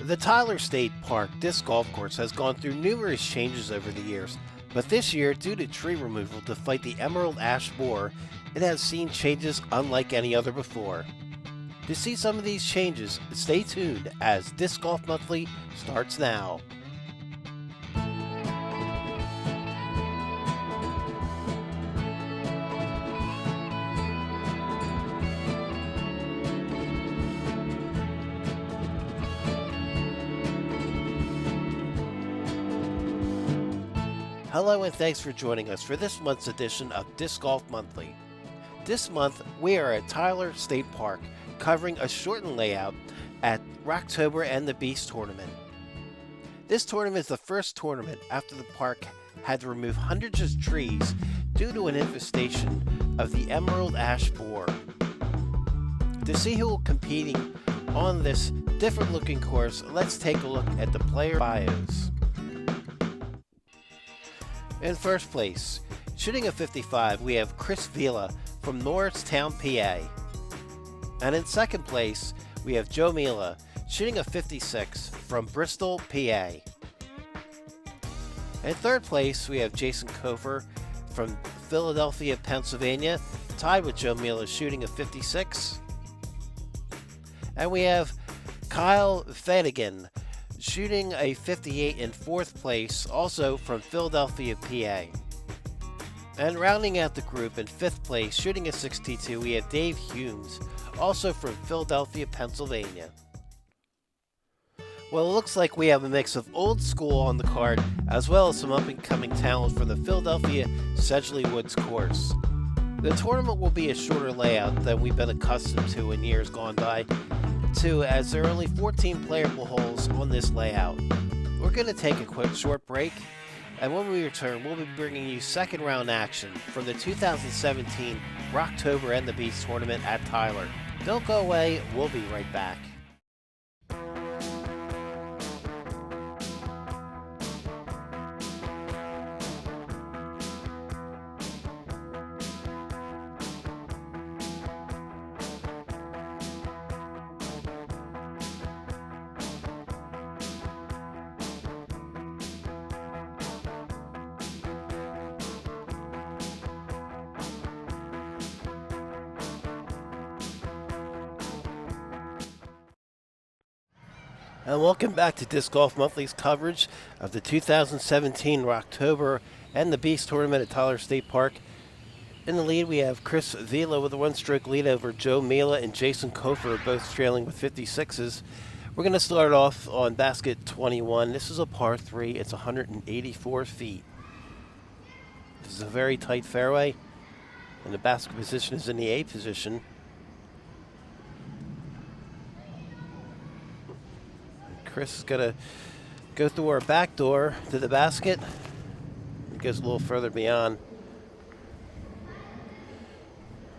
The Tyler State Park disc golf course has gone through numerous changes over the years, but this year, due to tree removal to fight the emerald ash borer, it has seen changes unlike any other before. To see some of these changes, stay tuned as Disc Golf Monthly starts now. Hello and thanks for joining us for this month's edition of Disc Golf Monthly. This month, we are at Tyler State Park, covering a shortened layout at Rocktober and the Beast tournament. This tournament is the first tournament after the park had to remove hundreds of trees due to an infestation of the emerald ash borer. To see who will be competing on this different looking course, let's take a look at the player bios. In first place, shooting a 55, we have Chris Vila from Norristown, PA. And in second place, we have Joe Mila, shooting a 56 from Bristol, PA. In third place, we have Jason Kofer from Philadelphia, Pennsylvania, tied with Joe Mila, shooting a 56. And we have Kyle Fadigan, shooting a 58 in fourth place, also from Philadelphia, PA. And rounding out the group in fifth place, shooting a 62, we have Dave Humes, also from Philadelphia, Pennsylvania. Well, it looks like we have a mix of old school on the card, as well as some up-and-coming talent from the Philadelphia Sedgley Woods course. The tournament will be a shorter layout than we've been accustomed to in years gone by, as there are only 14 playable holes on this layout. We're going to take a short break, and when we return, we'll be bringing you second round action from the 2017 Rocktober and the Beast tournament at Tyler. Don't go away, we'll be right back. And welcome back to Disc Golf Monthly's coverage of the 2017 Rocktober and the Beast tournament at Tyler State Park. In the lead, we have Chris Vila with a one-stroke lead over Joe Mila and Jason Kofer, both trailing with 56s. We're going to start off on basket 21. This is a par 3. It's 184 feet. This is a very tight fairway, and the basket position is in the A position. Chris is going to go through our back door to the basket. It goes a little further beyond.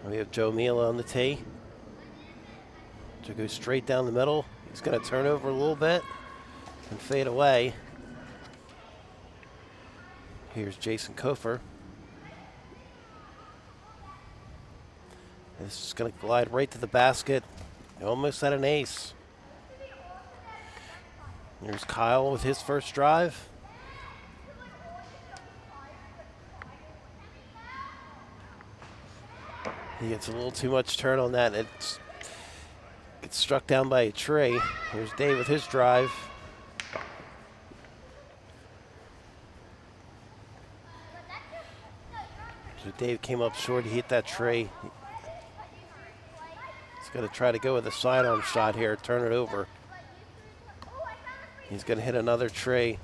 We have Joe Mila on the tee. To go straight down the middle. He's going to turn over a little bit and fade away. Here's Jason Kofer. This is going to glide right to the basket. Almost at an ace. Here's Kyle with his first drive. He gets a little too much turn on that. It gets struck down by a tree. Here's Dave with his drive. So Dave came up short. He hit that tree. He's going to try to go with a sidearm shot here, turn it over. He's going to hit another tree.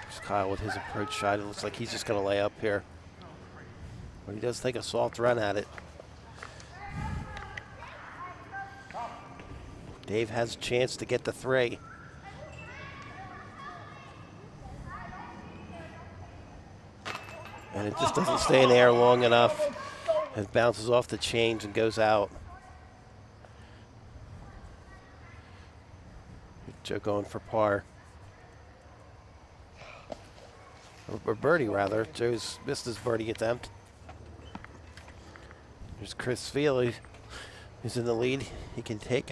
There's Kyle with his approach shot. It looks like he's just going to lay up here. But he does take a soft run at it. Dave has a chance to get the 3. And it just doesn't stay in the air long enough. It bounces off the chains and goes out. Joe going for par. Or birdie, rather. Joe's missed his birdie attempt. There's Chris Vila He's in the lead. He can take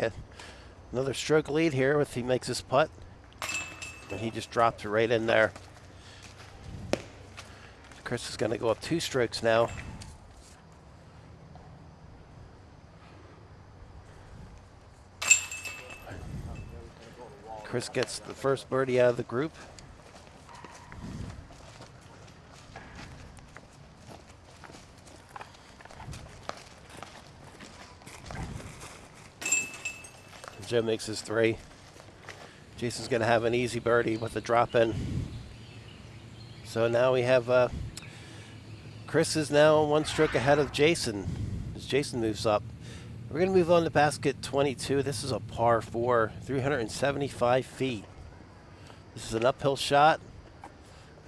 another stroke lead here if he makes his putt. And he just dropped it right in there. Chris is going to go up 2 strokes now. Chris gets the first birdie out of the group. Joe makes his 3. Jason's going to have an easy birdie with the drop in. So now we have Chris is now 1 stroke ahead of Jason as Jason moves up. We're going to move on to basket 22. This is a par 4, 375 feet. This is an uphill shot,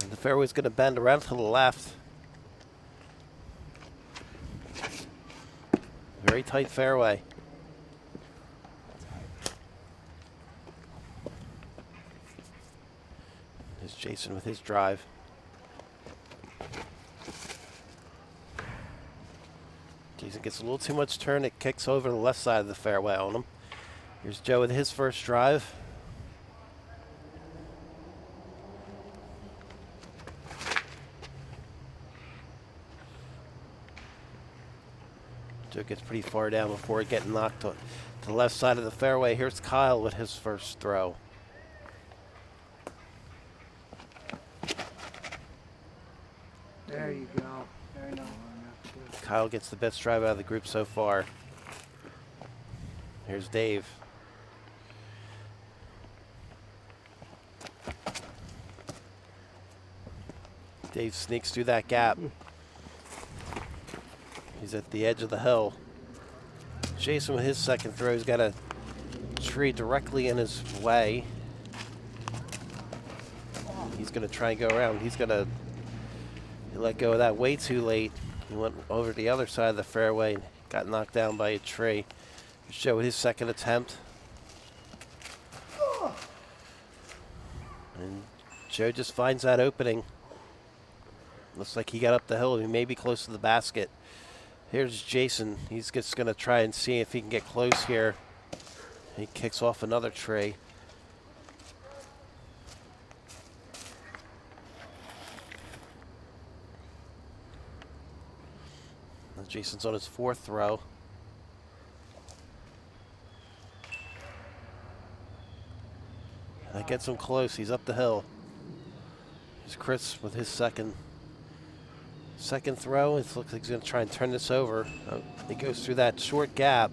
and the fairway's going to bend around to the left. Very tight fairway. There's Jason with his drive. Jason gets a little too much turn. It kicks over the left side of the fairway on him. Here's Joe with his first drive. Joe gets pretty far down before getting knocked to the left side of the fairway. Here's Kyle with his first throw. There you go. Very nice. Kyle gets the best drive out of the group so far. Here's Dave. Dave sneaks through that gap. He's at the edge of the hill. Jason with his second throw, he's got a tree directly in his way. He's going to try and go around. He's going to let go of that way too late. He went over the other side of the fairway and got knocked down by a tree. Joe with his second attempt. And Joe just finds that opening. Looks like he got up the hill. He may be close to the basket. Here's Jason. He's just going to try and see if he can get close here. He kicks off another tree. Jason's on his 4th throw. That gets him close. He's up the hill. Here's Chris with his second throw. It looks like he's going to try and turn this over. Oh, he goes through that short gap.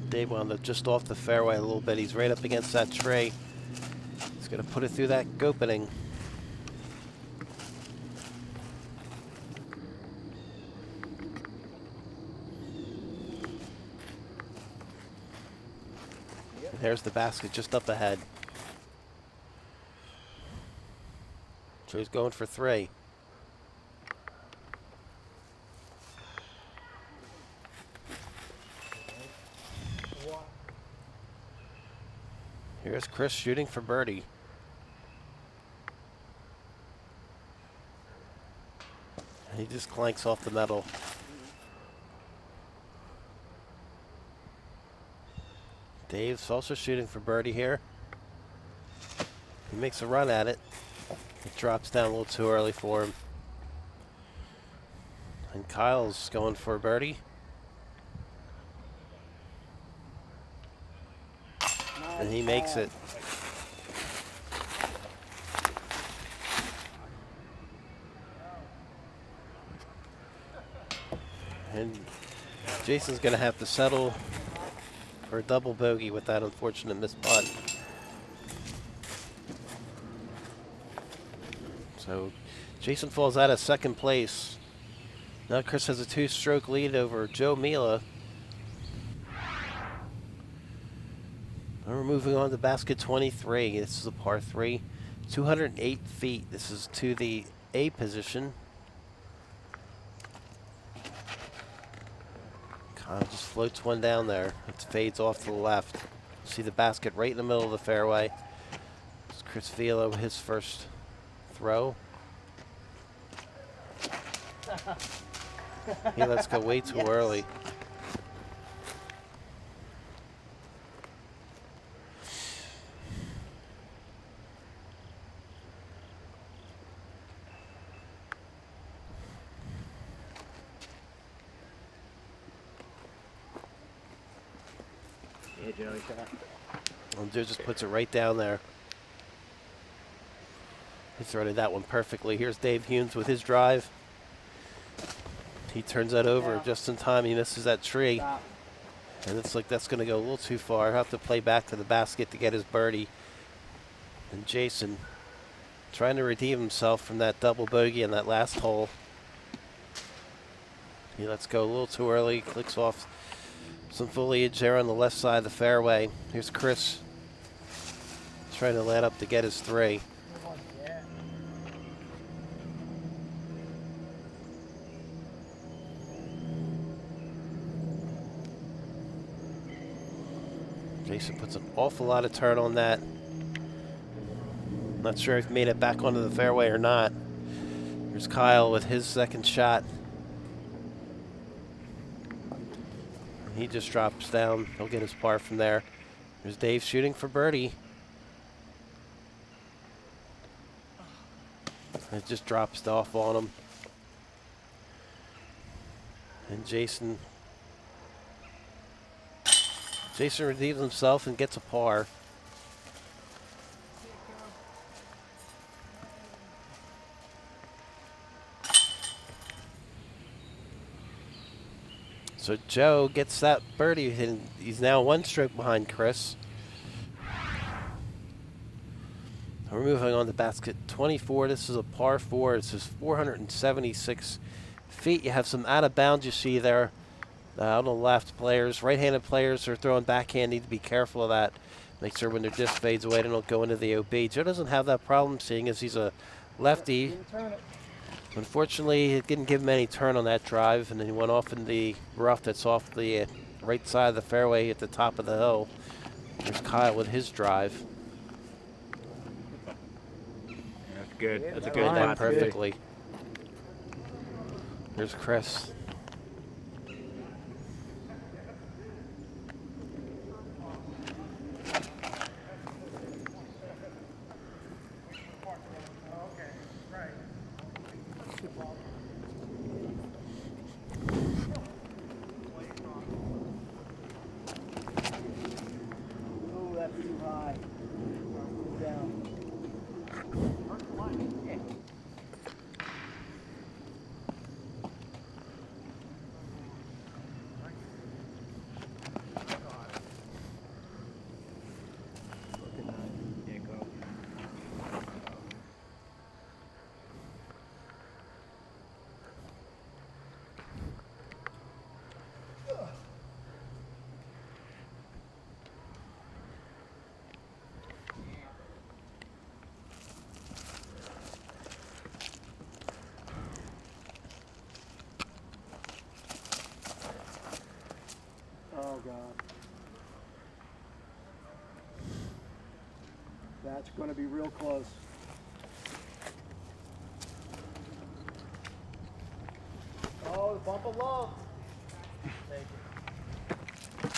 Dave wound up just off the fairway a little bit. He's right up against that tree. He's going to put it through that opening. And there's the basket just up ahead. So he's going for 3. Here's Chris shooting for birdie. He just clanks off the metal. Dave's also shooting for birdie here. He makes a run at it. It drops down a little too early for him. And Kyle's going for a birdie. And he makes it. And Jason's going to have to settle for a double bogey with that unfortunate missed putt. So Jason falls out of 2nd place. Now Chris has a 2-stroke lead over Joe Mila. And we're moving on to basket 23. This is a par 3, 208 feet. This is to the A position. Kind of just floats one down there. It fades off to the left. See the basket right in the middle of the fairway. It's Chris Vila with his first throw. He lets go way too early. Yeah, Joey shot. And Joe just puts it right down there. He thrown that one perfectly. Here's Dave Humes with his drive. He turns that over just in time. He misses that tree. Stop. And it's like that's going to go a little too far. He'll have to play back to the basket to get his birdie. And Jason trying to redeem himself from that double bogey in that last hole. He lets go a little too early. Clicks off some foliage there on the left side of the fairway. Here's Chris trying to let up to get his three. Jason puts an awful lot of turn on that. Not sure if he made it back onto the fairway or not. Here's Kyle with his second shot. He just drops down. He'll get his par from there. There's Dave shooting for birdie. It just drops off on him. And Jason redeems himself and gets a par. So Joe gets that birdie, and he's now one stroke behind Chris. We're moving on to basket 24. This is a par 4. This is 476 feet. You have some out of bounds you see there on the left. Players, right-handed players are throwing backhand. Need to be careful of that. Make sure when their disc fades away, they don't go into the OB. Joe doesn't have that problem, seeing as he's a lefty. Unfortunately, it didn't give him any turn on that drive, and then he went off in the rough that's off the right side of the fairway at the top of the hill. There's Kyle with his drive. That's good. That's a good Made that shot. perfectly. There's Chris. Oh, God. That's going to be real close. Oh, the bump of love. Thank you.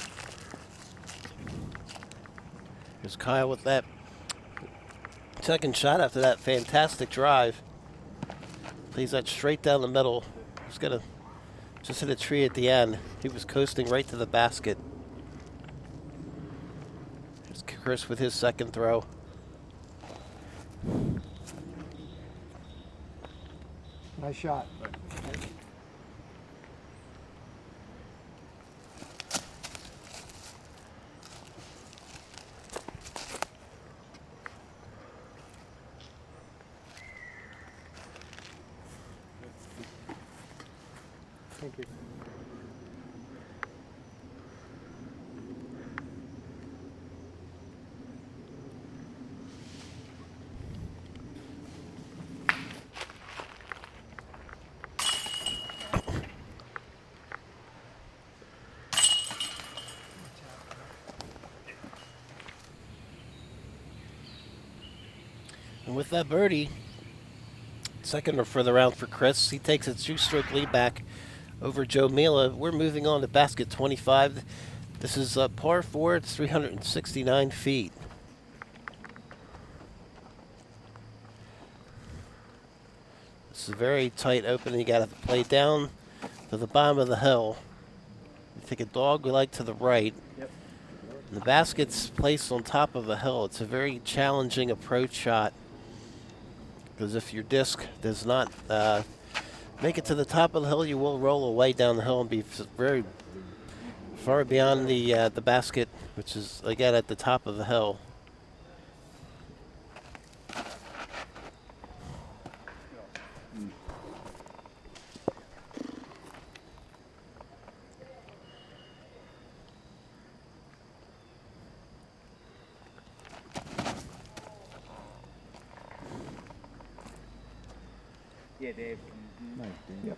Here's Kyle with that second shot after that fantastic drive. Plays that straight down the middle. He's gonna just hit a tree at the end. He was coasting right to the basket. Here's Chris with his second throw. Nice shot. Thank you. And with that birdie, Second or further round for Chris. He takes a 2-stroke lead back over Joe Mila. We're moving on to basket 25. This is par 4. It's 369 feet. This is a very tight opening. You got to play down to the bottom of the hill. You take a dog leg to the right. Yep. The basket's placed on top of a hill. It's a very challenging approach shot, because if your disc does not make it to the top of the hill, you will roll away down the hill and be very far beyond the basket, which is again at the top of the hill. Yeah, Dave. Nice, Dave. Yep.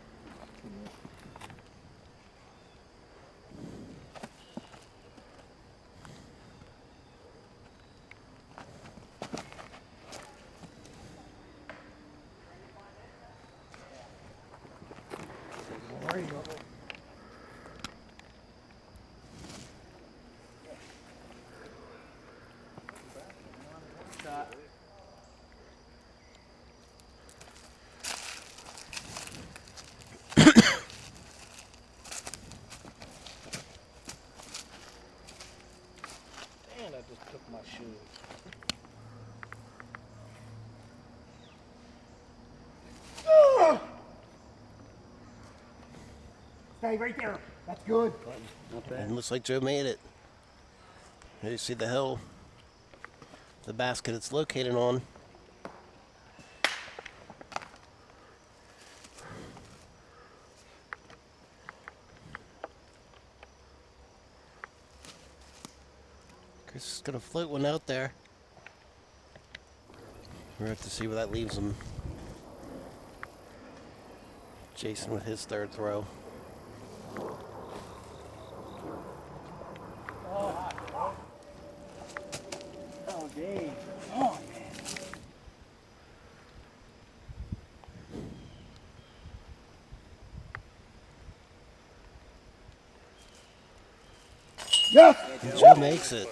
There you go. Shot. And I just took my shoe. Stay right there. That's good. Not bad. And looks like Joe made it. Here you see the hill, the basket it's located on. Chris is going to float one out there. We're going to have to see where that leaves him. Jason with his third throw. Oh, Dave. Oh, man. Yes. And Joe makes it.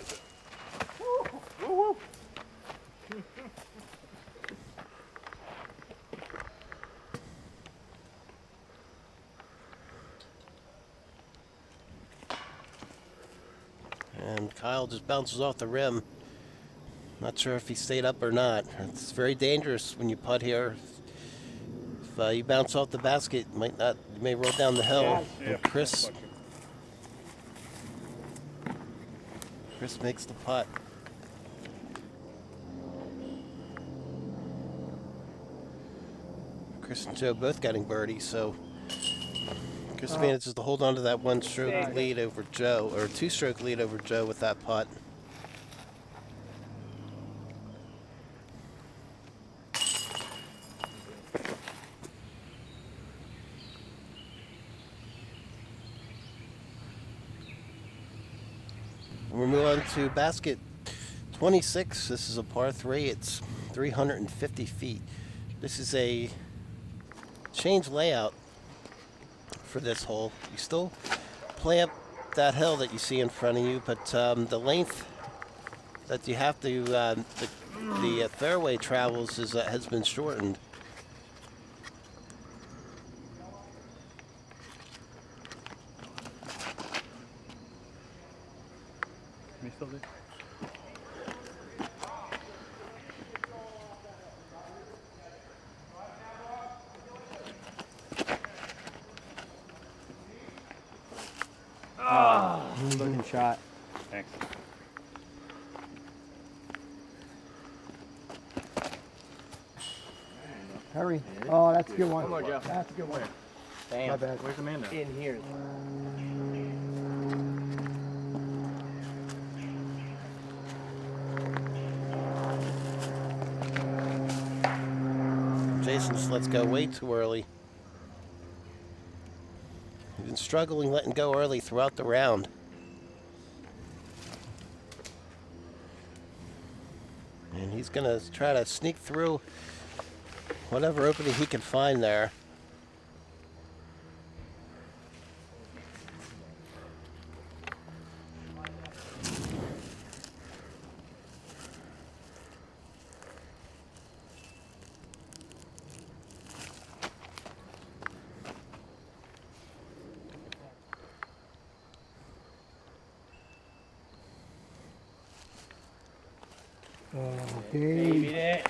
And Kyle just bounces off the rim. Not sure if he stayed up or not. It's very dangerous when you putt here. If you bounce off the basket, you may roll down the hill. And Chris makes the putt. Chris and Joe both getting birdies, so Chris manages to hold on to that 1-stroke lead over Joe, or 2-stroke lead over Joe with that putt. We're moving on to basket 26. This is a par 3. It's 350 feet. This is a change layout for this hole. You still play up that hill that you see in front of you, but the length that you have to, the fairway travels has been shortened. Me still there? Looking shot. Thanks. Hurry. Oh, that's a good one. One more, Joe. That's a good one. Damn. My bad. Where's Amanda? In here. Jason just lets go way too early. He's been struggling letting go early throughout the round. And he's going to try to sneak through whatever opening he can find there. Okay.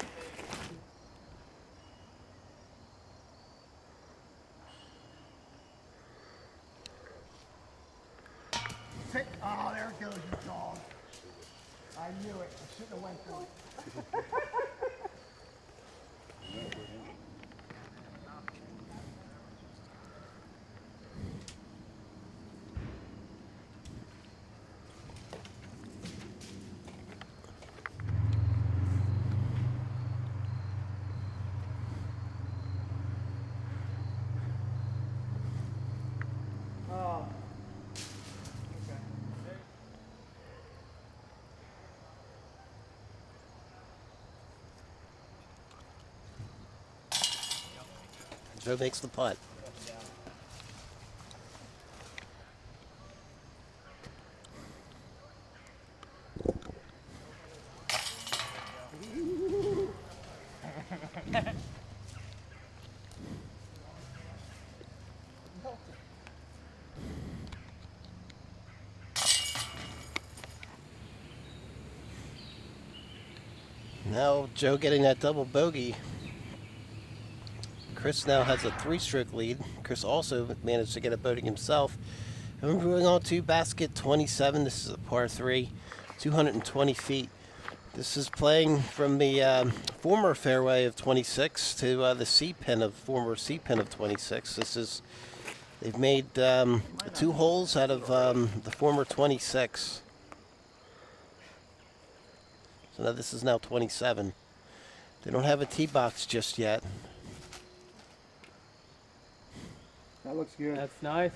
Oh, there it goes, you dog. I knew it. I shouldn't have went for it. Joe makes the putt. Now Joe getting that double bogey. Chris now has a 3-stroke lead. Chris also managed to get a bogey himself. And we're moving on to basket 27. This is a par 3, 220 feet. This is playing from the former fairway of 26 to the C pin of former C pin of 26. They've made 2 holes out of the former 26. So now this is now 27. They don't have a tee box just yet. That looks good. That's nice.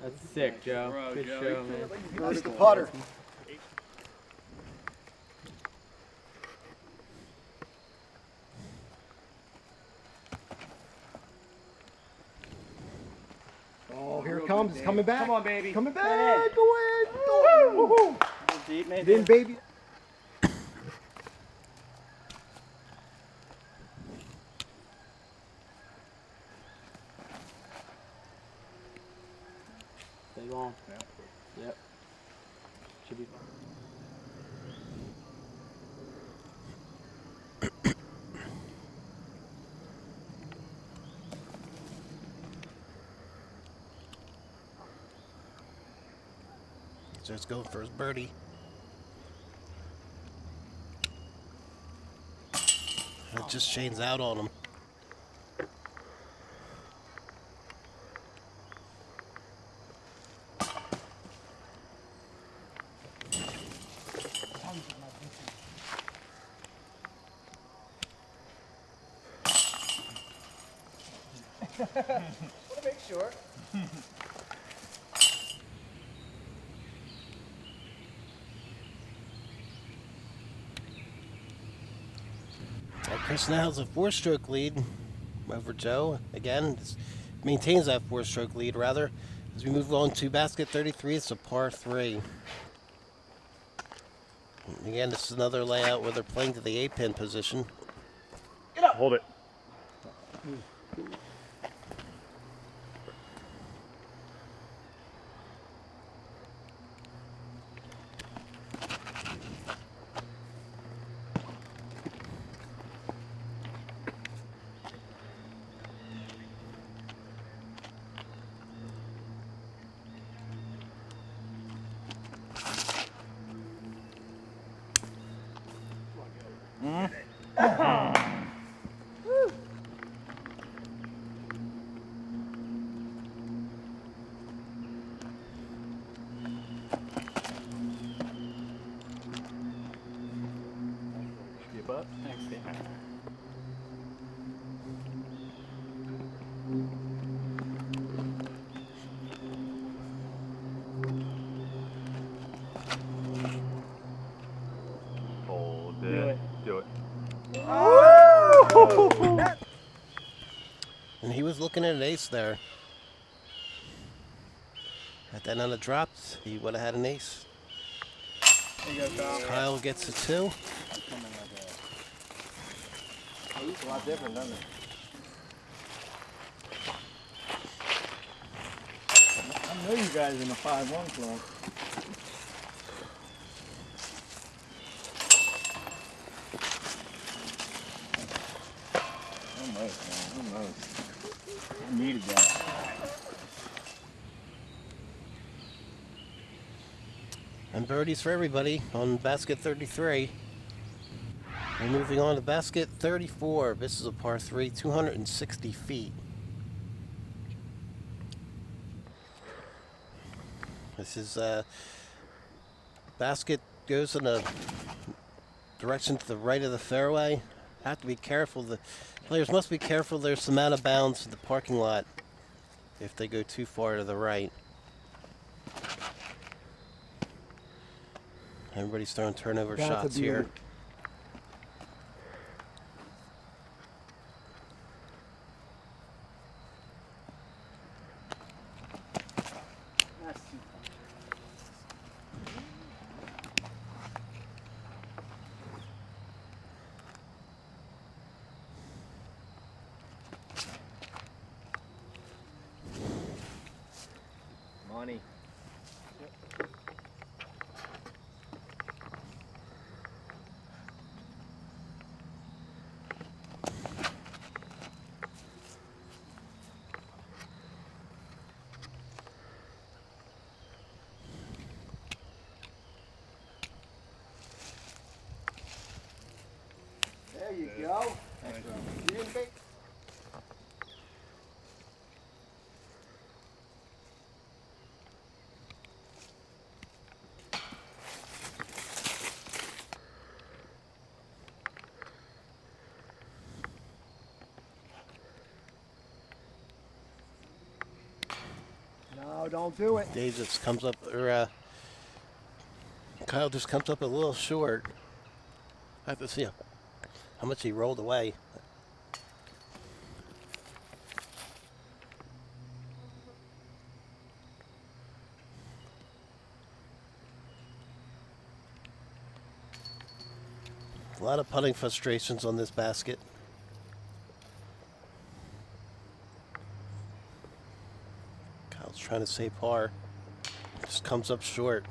That's sick, Joe. Good show, man. That's the putter. Oh, here it comes. It's coming back. Come on, baby. Coming back. Go in. Go in. Woo-hoo. Deep, Get in, baby. Stay long. Yep. Should be. So let's go for his birdie. It just chains out on him. Want to make sure. Chris now has a 4-stroke lead over Joe. Again, maintains that 4-stroke lead, rather. As we move on to basket 33, it's a par 3. And again, this is another layout where they're playing to the A-pin position. Get up. Hold it. looking at an ace there. Had that on a drop, he would have had an ace. There you go, Kyle. Kyle gets a 2. It's a lot different, doesn't it? I know you guys in the 5-1 club. Almost, man. Almost. I needed that. And birdies for everybody on basket 33. We're moving on to basket 34. This is a par 3, 260 feet. This is basket goes in a direction to the right of the fairway. Have to be careful. The players must be careful. There's some out of bounds in the parking lot if they go too far to the right. Everybody's throwing turnover shots here. Money. There you go. You didn't think? No, don't do it. Dave just comes up, or Kyle just comes up a little short. I have to see how much he rolled away. A lot of putting frustrations on this basket. Kyle's trying to save par. Just comes up short.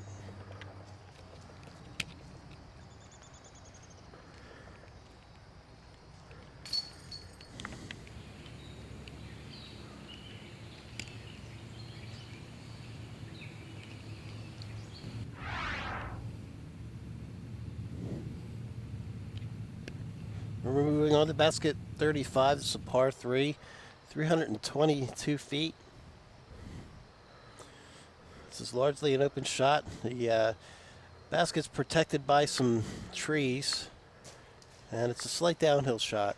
We're moving on to basket 35. This is a par 3, 322 feet. This is largely an open shot. The basket's protected by some trees, and it's a slight downhill shot.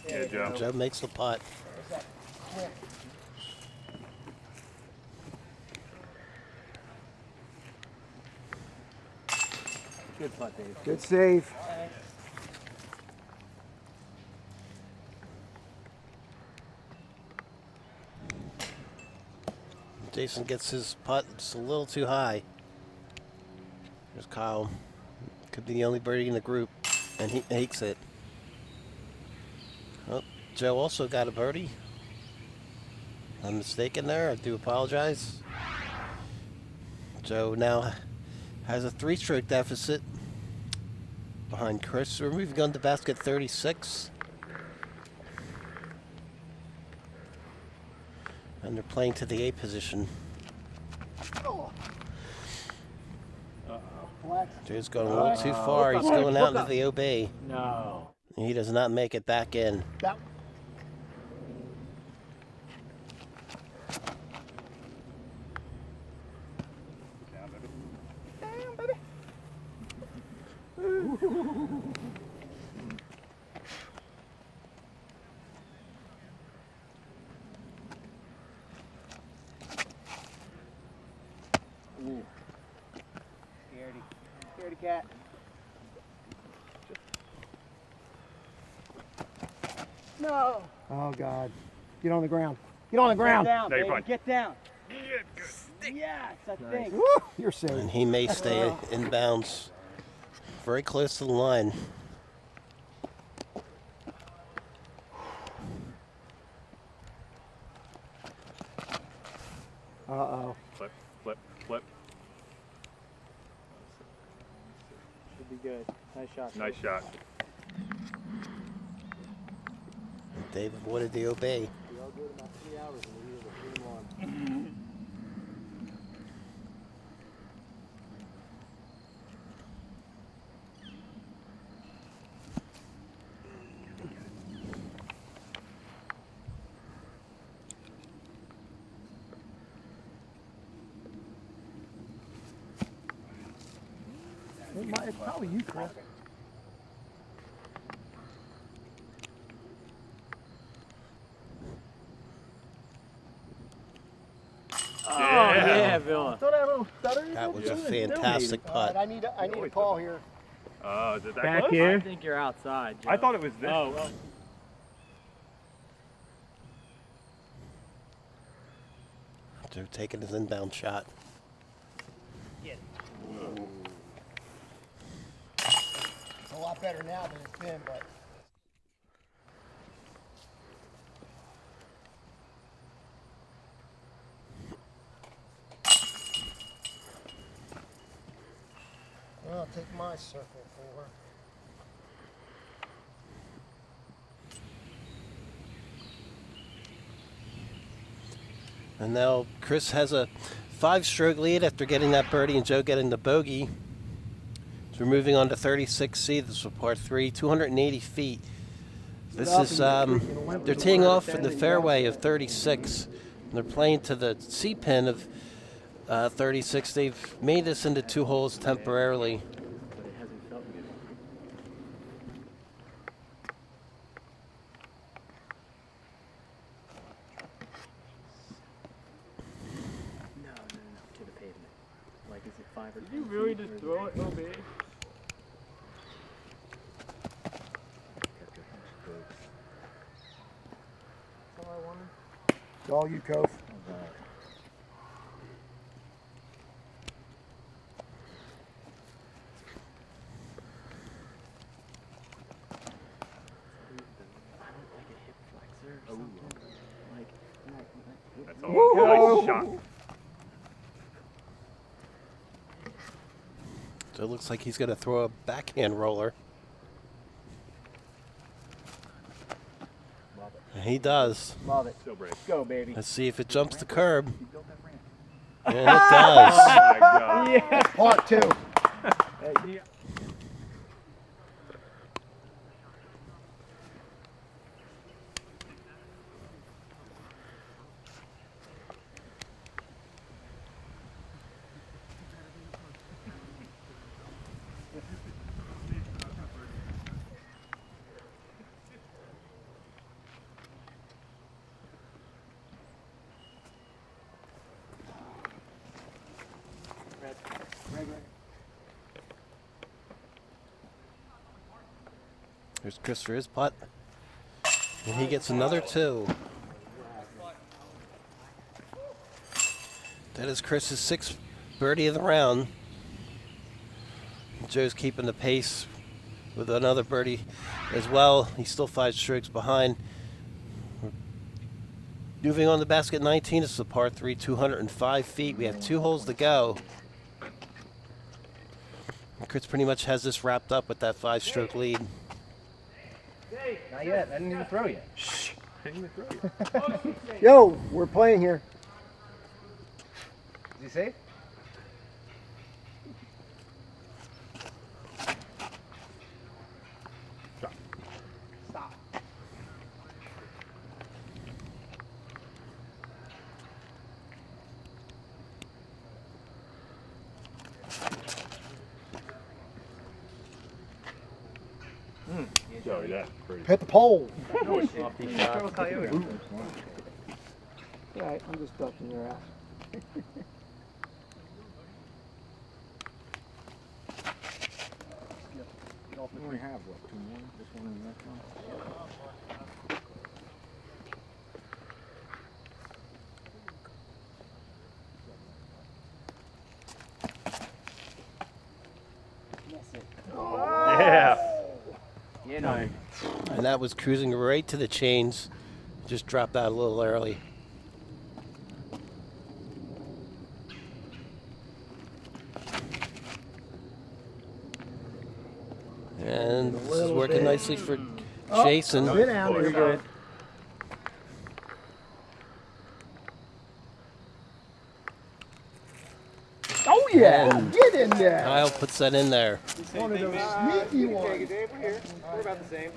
Yeah, Joe. Joe makes the putt. There's that quick. Good putt, Dave. Good save. Jason gets his putt just a little too high. There's Kyle. Could be the only birdie in the group, and he makes it. Oh, Joe also got a birdie. I'm mistaken there. I do apologize. Joe now has a 3-stroke deficit behind Chris. We're moving on to basket 36. And they're playing to the A position. Joe's going a little too far. He's going out into the OB. No. He does not make it back in. That. Damn, baby. Scaredy cat. No. Oh, God. Get on the ground. Get on the ground. Get down, No, you're baby. fine. Get down. Yeah, good. Yes, I think. Woo, you're safe. And he may stay inbounds very close to the line. Uh-oh. Flip, flip, flip. Should be good. Nice shot. Nice shot. Dave avoided the OB. We all good about 3 hours and we were 3-1. It's probably you, Chris. Yeah, Bill. That was a fantastic putt. I need a call here. Is it that Back close? here? I think you're outside, Joe. I thought it was this. Oh, well. Joe taking his inbound shot. It's a lot better now than it's been, but. Well, I'll take my circle 4. And now Chris has a 5-stroke lead after getting that birdie and Joe getting the bogey. So we're moving on to 36C. This is par 3, 280 feet. This is, they're teeing off in the fairway of 36. And they're playing to the C pin of 36. They've made this into 2 holes temporarily. But it hasn't felt good. No, to the pavement. Like, is it 5 or 10? Did you really just throw it, OB? That's all I wanted. It's all you, Cove. That's all. Nice shot. So it looks like he's going to throw a backhand roller. And he does. Love it. Still break. Go, baby. Let's see if it jumps the curb. You built that ramp. And it does. Oh my God. Yeah. Part 2. Yeah. There's Chris for his putt. And he gets another 2. That is Chris's 6th birdie of the round. Joe's keeping the pace with another birdie as well. He's still 5 strokes behind. Moving on to basket 19, it's the par 3, 205 feet. We have 2 holes to go. And Chris pretty much has this wrapped up with that 5-stroke lead. Not yet. I didn't even throw yet. I didn't even throw you. Yo, we're playing here. Is he safe? Stop. Joey, that's pretty. Hit the pole. Yeah, I'm just ducking your ass. We only have, what, 2 more? This one and the next one? Yeah. Yeah, no. And that was cruising right to the chains. Just dropped out a little early. And this is working nicely for Jason. Get out You're there. good. Oh yeah, And get in there. Kyle puts that in there. One of those sneaky ones. Dave, we're here. We're about the same.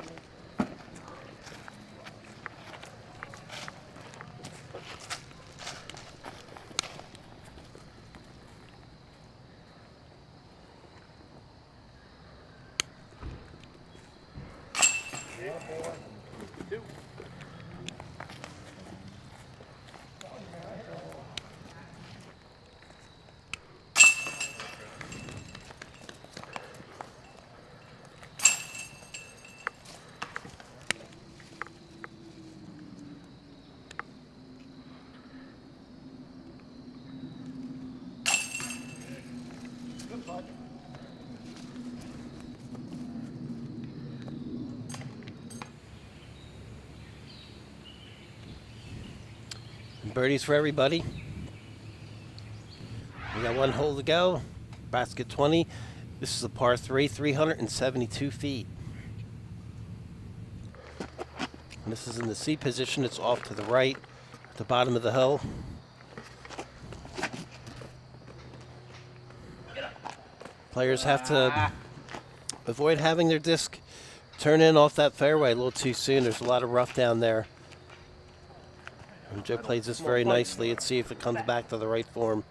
Birdies for everybody. We got 1 hole to go. Basket 20. This is a par 3, 372 feet. And this is in the C position. It's off to the right, at the bottom of the hill. Players have to avoid having their disc turn in off that fairway a little too soon. There's a lot of rough down there. And Joe plays this very nicely. Let's see if it comes back to the right form.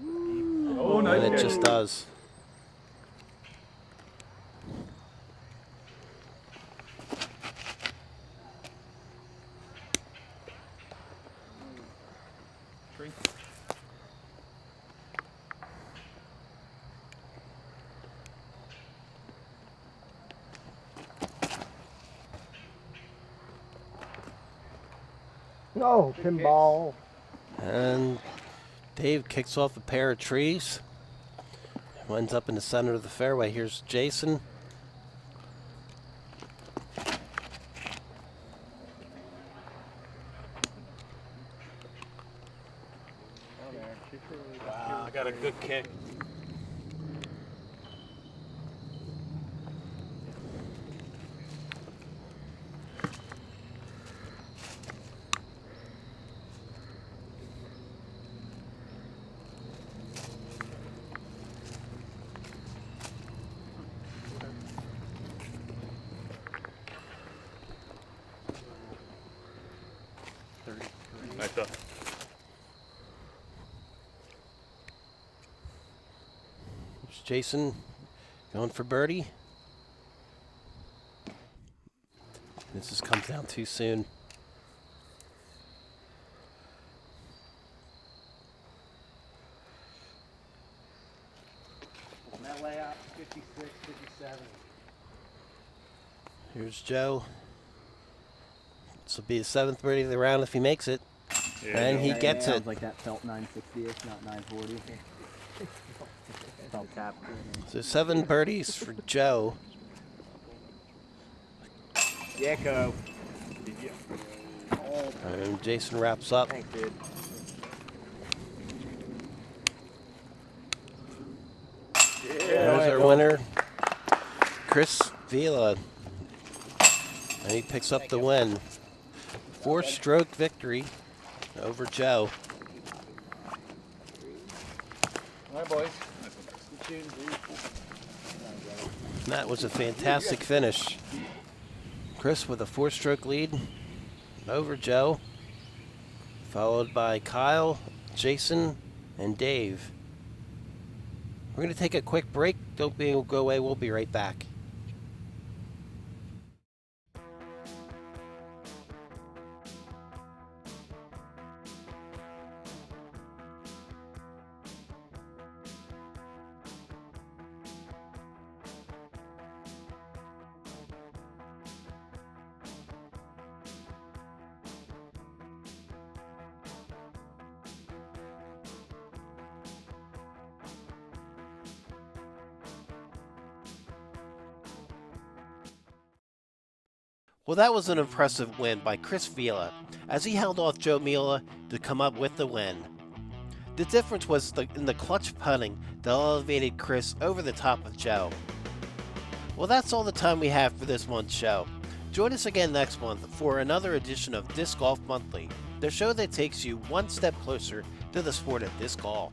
Oh, nice. And it just does. No, pinball. And Dave kicks off a pair of trees. Winds up in the center of the fairway. Here's Jason. Wow, I got a good kick. Nice stuff. Here's Jason going for birdie. This just comes down too soon. That layout, 56, 57. Here's Joe. This will be the 7th birdie of the round if he makes it. Yeah, And he gets Sounds it. like that felt 960-ish, not 940. Felt tapped. So 7 birdies for Joe. Yeah, go. And Jason wraps up. Thanks, dude. There's our winner, Chris Vila. And he picks up the win. 4-stroke victory over Joe. All right, boys. That was a fantastic finish. Chris with a 4-stroke lead over Joe, followed by Kyle, Jason, and Dave. We're going to take a quick break. Don't go away. We'll be right back. Well, that was an impressive win by Chris Vila, as he held off Joe Mila to come up with the win. The difference was in the clutch putting that elevated Chris over the top of Joe. Well, that's all the time we have for this month's show. Join us again next month for another edition of Disc Golf Monthly, the show that takes you one step closer to the sport of disc golf.